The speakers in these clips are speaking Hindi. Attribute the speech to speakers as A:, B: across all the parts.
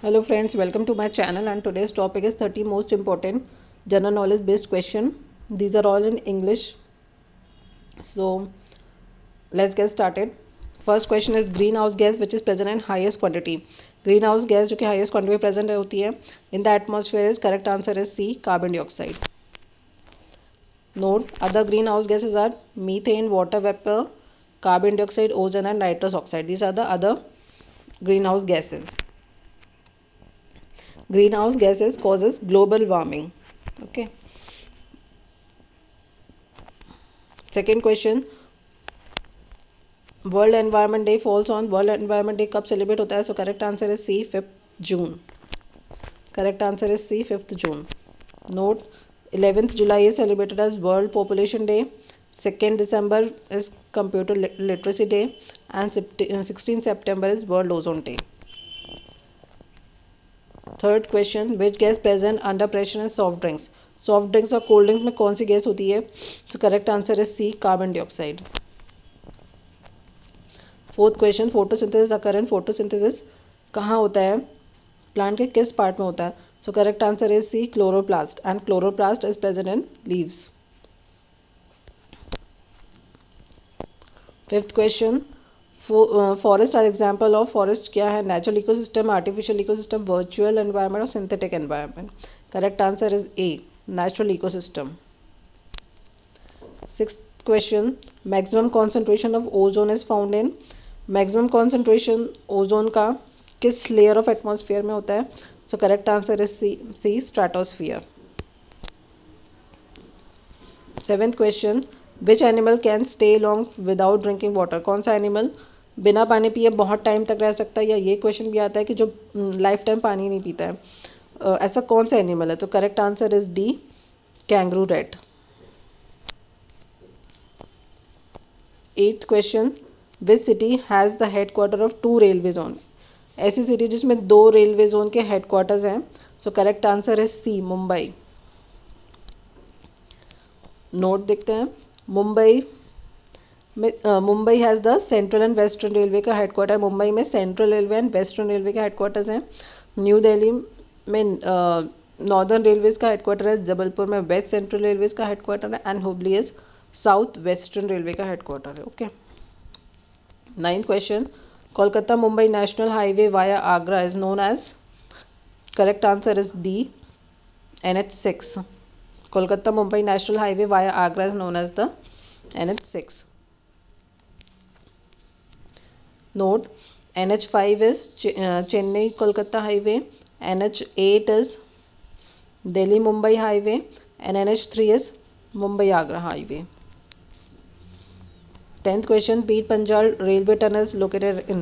A: Hello friends, welcome to my channel and today's topic is 30 most important general knowledge based question. These are all in English. So let's get started. First question is greenhouse gas which is present in highest quantity. Greenhouse gas जो कि highest quantity में present होती है in the atmosphere is correct answer is C, carbon dioxide. Note other greenhouse gases are methane, water vapor, carbon dioxide, ozone and nitrous oxide. These are the other greenhouse gases. Greenhouse gases causes global warming. Okay. Second question, world environment day falls on world environment day कब सेलिब्रेट होता है? So correct answer is C 5 June. Correct answer is C 5 June. Note 11th July is celebrated as World Population Day. 2nd December is Computer Literacy Day and 16th September is World Ozone Day. Third question which gas present under pressure in soft drinks. Soft drinks और कोल्ड ड्रिंक्स में कौन सी गैस होती है? So correct answer is C carbon dioxide. Fourth question photosynthesis occur in photosynthesis कहाँ होता है? प्लांट के किस पार्ट में होता है? So correct answer is C chloroplast and chloroplast is present in leaves. Fifth question forest are example of forest क्या है? Natural ecosystem, artificial ecosystem, virtual environment और synthetic environment. Correct answer is A natural ecosystem. Sixth question maximum concentration of ozone is found in. Maximum concentration ozone का किस लेयर ऑफ एटमॉस्फेयर में होता है? So correct answer is C stratosphere. Seventh question which animal can stay long without drinking water. कौन सा एनिमल बिना पानी पिए बहुत टाइम तक रह सकता है? या ये क्वेश्चन भी आता है कि जो लाइफ टाइम पानी नहीं पीता है, ऐसा कौन सा एनिमल है? तो correct answer is D kangaroo rat. Eighth question which city has the headquarter of 2 railway zone. ऐसी सिटी जिसमें 2 रेलवे जोन के हेडक्वार्टर्स हैं. So correct answer is C Mumbai. Note देखते हैं. Mumbai has the central and western railway का हेडक्वार्टर. मुंबई में central railway and western railway के हेडक्वार्टर्स हैं. न्यू दिल्ली में नॉर्दर्न रेलवेज़ का हेडक्वार्टर है. जबलपुर में वेस्ट सेंट्रल रेलवेज़ का हेडक्वार्टर है and Hubli is south western railway का हेडक्वार्टर है. Okay. Ninth question Kolkata Mumbai national highway via Agra is known as. Correct answer is D NH6. Kolkata Mumbai national highway via Agra is known as the NH6. Note NH5 is Chennai Kolkata highway, NH8 is Delhi Mumbai highway and NH3 is Mumbai Agra highway. 10th question Pir Panjal railway tunnel is located in.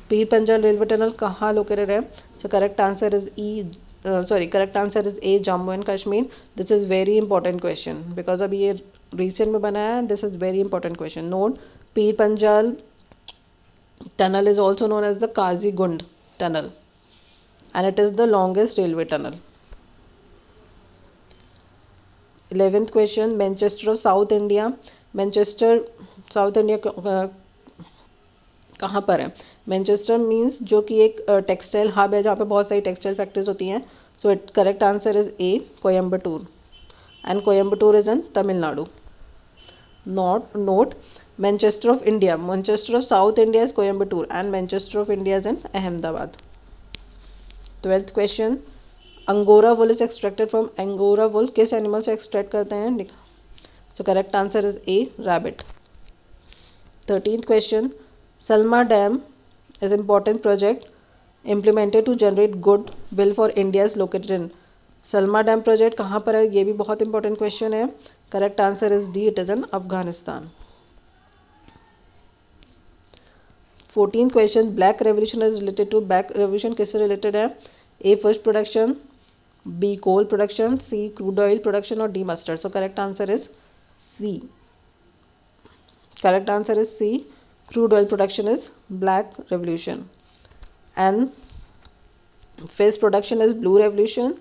A: Pir Panjal railway tunnel कहाँ located है? So correct answer is correct answer is A Jammu and Kashmir. This is very important question because अभी ये recent में बना है. This is very important question. Note Pir Panjal tunnel is also known as the Kazigund tunnel and it is the longest railway tunnel. 11th question Manchester of South India. Manchester South India कहाँ पर है? मैनचेस्टर मीन्स जो कि एक टेक्सटाइल हब है जहाँ पे बहुत सारी टेक्सटाइल फैक्ट्रीज होती हैं. So it correct answer is A Coimbatore and Coimbatore is in Tamil Nadu. Note Manchester of India. Manchester of South India is Coimbatore and Manchester of India is in Ahmedabad. 12th question Angora wool is extracted from. Angora wool किस एनिमल से एक्सट्रैक्ट करते हैं? So correct answer is A rabbit. 13th question Salma Dam is important project implemented to generate goodwill for India is located in. Salma dam project कहाँ पर है? ये भी बहुत इंपॉर्टेंट क्वेश्चन है. Correct answer is D it is in Afghanistan. 14th question black revolution is related to. Black revolution किससे रिलेटेड है? A fish production, B coal production, C crude oil production और D mustard. So correct answer is C. Correct answer is C crude oil production is black revolution and fish production is blue revolution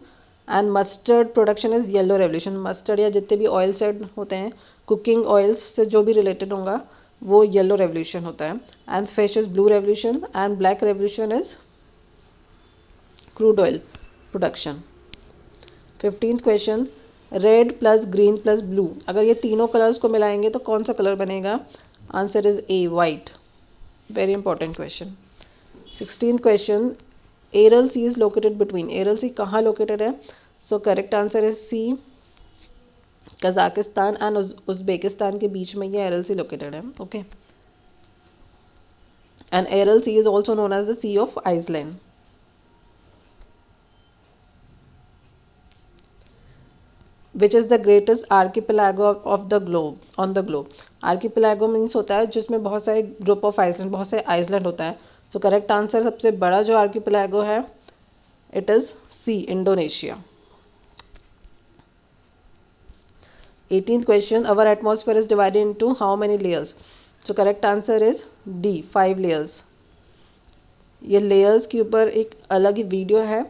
A: and mustard production is yellow revolution. Mustard या जितने भी ऑयल सेड होते हैं कुकिंग ऑयल्स से जो भी रिलेटेड होगा वो येलो रेवोल्यूशन होता है and fish is blue revolution and black revolution is crude oil production. 15th question, red plus green plus blue, अगर ये तीनों कलर्स को मिलाएंगे तो कौन सा कलर बनेगा? Answer is A, white. Very important question. 16th question, Aral Sea is located between, Aral Sea कहाँ लोकेटेड है? So correct answer is C, Kazakhstan and Uzbekistan के बीच में ये एरल सी लोकेटेड है. Okay. And Aral Sea is also known as the sea of island. Which is the greatest archipelago of the globe, on the globe. Archipelago means होता है जिसमें बहुत सारे ग्रुप ऑफ आइसलैंड, बहुत सारे आइसलैंड होता है. सो करेक्ट आंसर, सबसे बड़ा जो आर्किपेलागो है, it is C, Indonesia. 18th question, our atmosphere is divided into how many layers? So correct answer is D, 5 layers. ये layers के ऊपर एक अलग ही वीडियो है,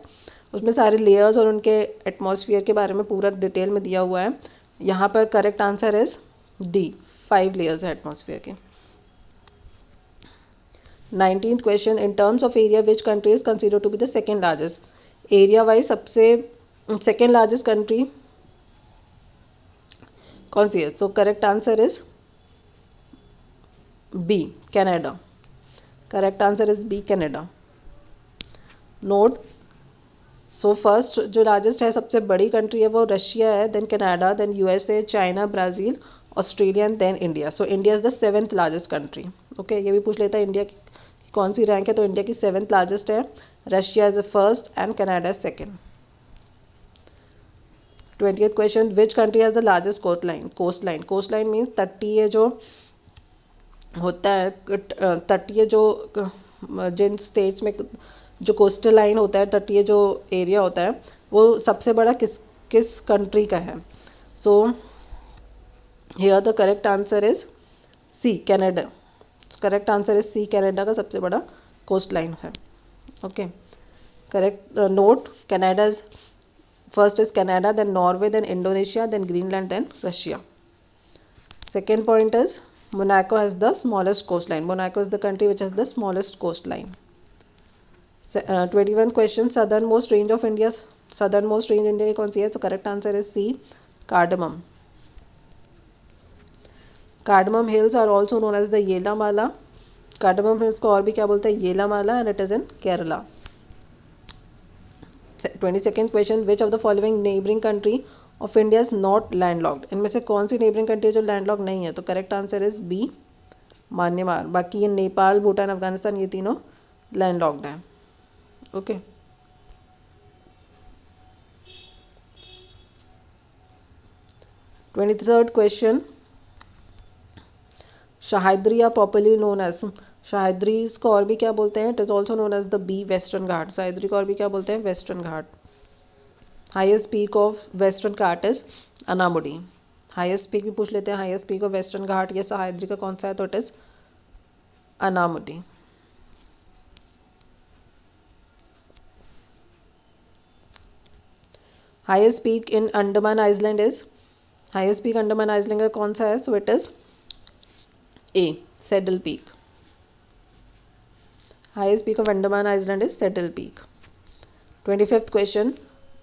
A: उसमें सारे layers और उनके एटमॉस्फेयर के बारे में पूरा डिटेल में दिया हुआ है. यहाँ पर correct answer is D, 5 layers है एटमॉस्फेयर के. 19th question, in terms of area which country is considered to be the second largest? Area wise सबसे सेकेंड लार्जेस्ट कंट्री कौन सी है? So correct answer is B, Canada. Correct answer is B, Canada. Note, so first जो लार्जेस्ट है, सबसे बड़ी कंट्री है, वो रशिया है, then Canada, then USA, China, Brazil, Australia and then India. So India is the 7th largest country. Okay, ये भी पूछ लेता है इंडिया की कौन सी रैंक है, तो इंडिया की 7th लार्जेस्ट है, Russia is first and Canada is second. 20th question, which country has the largest coast line? Coast line, coast line means तटीय जो होता है, तटीय जो जिन स्टेट्स में जो कोस्टल लाइन होता है, तटीय जो एरिया होता है, वो सबसे बड़ा किस किस कंट्री का है? So here the correct answer is C, Canada. Correct answer is C, Canada का सबसे बड़ा कोस्ट लाइन है. Okay, correct note, Canada is first is Canada, then Norway, then Indonesia, then Greenland, then Russia. Second point is Monaco has the smallest coastline. Monaco is the country which has the smallest coastline. 21 question, southernmost range of India. Southernmost range India की कौन सी है? तो correct answer is C, Cardamom. Cardamom hills are also known as the Yelamala. Cardamom hills को और भी क्या बोलते हैं? Yelamala, and it is in Kerala. 22nd question, which of the following neighboring country of India is not landlocked? इनमें से कौन सी neighboring country है जो landlocked नहीं है? तो correct answer is B, Myanmar. बाकी ये नेपाल, भूटान, अफगानिस्तान, ये तीनों landlocked हैं. ओके. Twenty-third question, शाहिद्री या पॉपुलरली नोन एज, शाहिद्री को और भी क्या बोलते हैं? It is also known as the B, western Ghat. Sahyadri को और भी क्या बोलते हैं? Western Ghat. Highest peak of western Ghat is Anamudi. Highest peak भी पूछ लेते हैं. Highest peak of western Ghat या सह्याद्री का कौन सा है? तो it is Anamudi. Highest peak in Andaman island is, highest peak Andaman island का कौन सा है? So it is A, saddle peak. Highest peak of Andaman island is Saddle Peak. 25th question,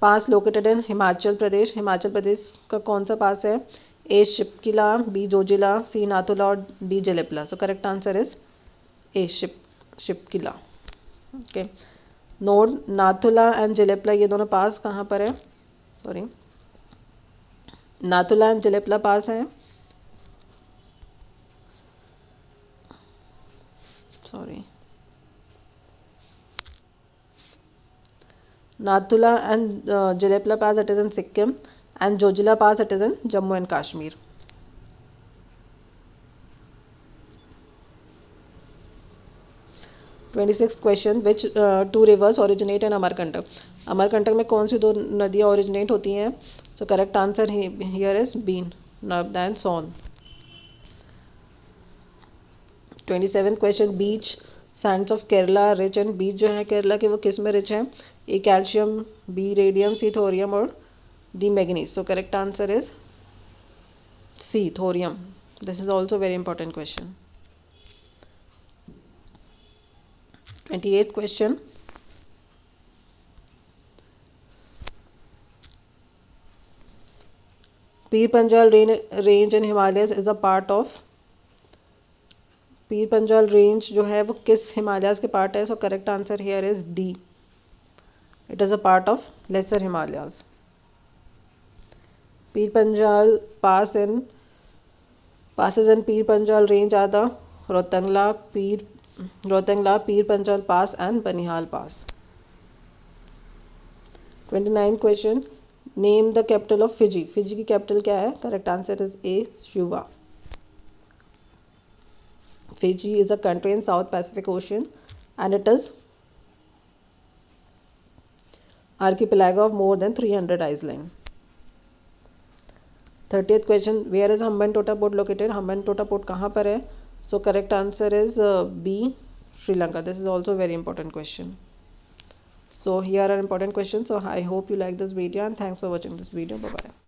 A: pass located in Himachal Pradesh. Himachal Pradesh का कौन सा पास है? A, Shipkila, B, Zojila, C, Nathula और D, Jalepla. So correct answer is A, Shipkila. Okay. Note, Nathula and Jalepla ये दोनों पास कहाँ पर है? Sorry, Nathula and Jalepla pass है, sorry, Nathula and Jalepla Pass, it is in Sikkim, and Jojila Pass, it is in Jammu and Kashmir. 26th question, which two rivers originate in Amarkantak? Amarkantak में कौन सी दो नदियाँ ओरिजिनेट होती हैं? So correct answer here is been, Narmada and Son. 27th question, beach sands of Kerala rich and, beach जो है केरला के वो किस में रिच है? A, calcium, B, radium, C, thorium और D, manganese. So correct answer is C, thorium. This is also very important question. 28th question, Pir Panjal range in Himalayas is a part of, Pir Panjal range जो है वो किस हिमालयाज के पार्ट है? So correct answer here is D, it is a part of lesser Himalayas. Pir Panjal passes in Pir Panjal range are the Rotangla, Pir Panjal Pass and Banihal Pass. 29 question. Name the capital of Fiji. Fiji की capital क्या है? Correct answer is A, Suva. Fiji is a country in South Pacific Ocean and it is archipelago of more than 300 islands. 30th question. Where is Hambantota Port located? Hambantota Port कहाँ पर है? So correct answer is B, Sri Lanka. This is also a very important question. So here are important questions. So I hope you like this video and thanks for watching this video. Bye bye.